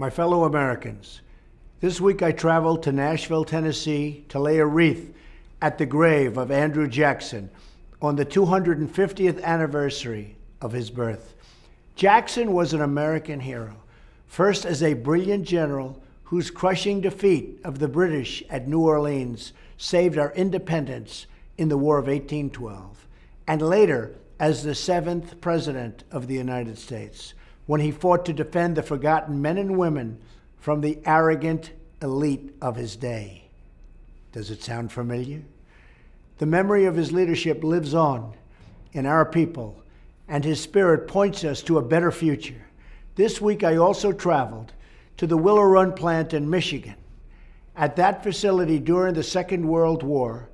My fellow Americans, this week I traveled to Nashville, Tennessee to lay a wreath at the grave of Andrew Jackson on the 250th anniversary of his birth. Jackson was an American hero, first as a brilliant general whose crushing defeat of the British at New Orleans saved our independence in the War of 1812, and later as the 7th President of the United States, when he fought to defend the forgotten men and women from the arrogant elite of his day. Does it sound familiar? The memory of his leadership lives on in our people, and his spirit points us to a better future. This week, I also traveled to the Willow Run plant in Michigan. At that facility during the Second World War,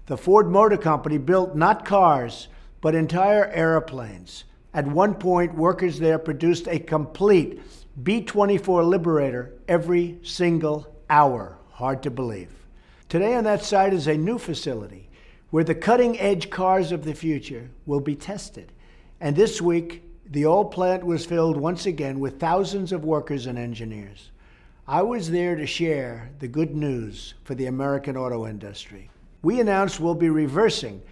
the Ford Motor Company built not cars, but entire airplanes. At one point, workers there produced a complete B-24 Liberator every single hour. Hard to believe. Today on that site is a new facility where the cutting-edge cars of the future will be tested. And this week, the old plant was filled once again with thousands of workers and engineers. I was there to share the good news for the American auto industry. We announced we'll be reversing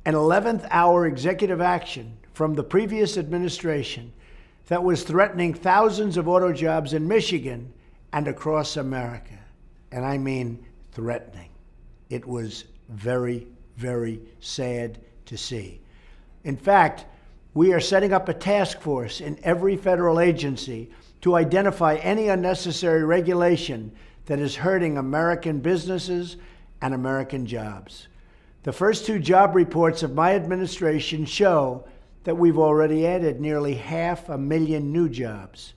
an 11th hour executive action from the previous administration that was threatening thousands of auto jobs in Michigan and across America. And I mean threatening. It was very, very sad to see. In fact, we are setting up a task force in every federal agency to identify any unnecessary regulation that is hurting American businesses and American jobs. The first 2 job reports of my administration show that we've already added nearly 500,000 new jobs.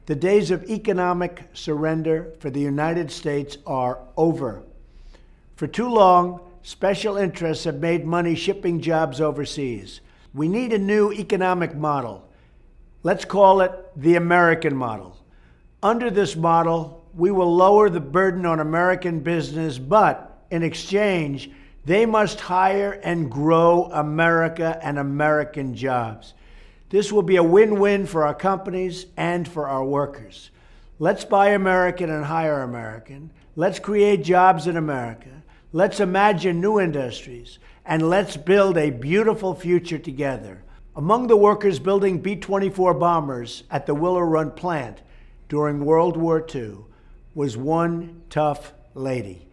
The days of economic surrender for the United States are over. For too long, special interests have made money shipping jobs overseas. We need a new economic model. Let's call it the American model. Under this model, we will lower the burden on American business, but in exchange, they must hire and grow America and American jobs. This will be a win-win for our companies and for our workers. Let's buy American and hire American. Let's create jobs in America. Let's imagine new industries. And let's build a beautiful future together. Among the workers building B-24 bombers at the Willow Run plant during World War II was one tough lady.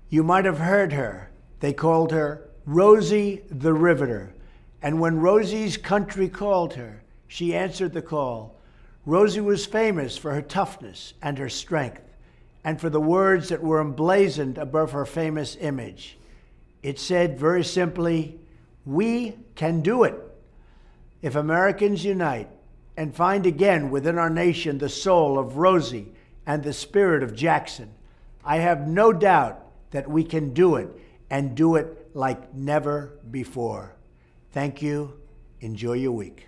You might have heard her. They called her Rosie the Riveter. And when Rosie's country called her, she answered the call. Rosie was famous for her toughness and her strength, and for the words that were emblazoned above her famous image. It said very simply, "We can do it." If Americans unite and find again within our nation the soul of Rosie and the spirit of Jackson, I have no doubt that we can do it, and do it like never before. Thank you. Enjoy your week.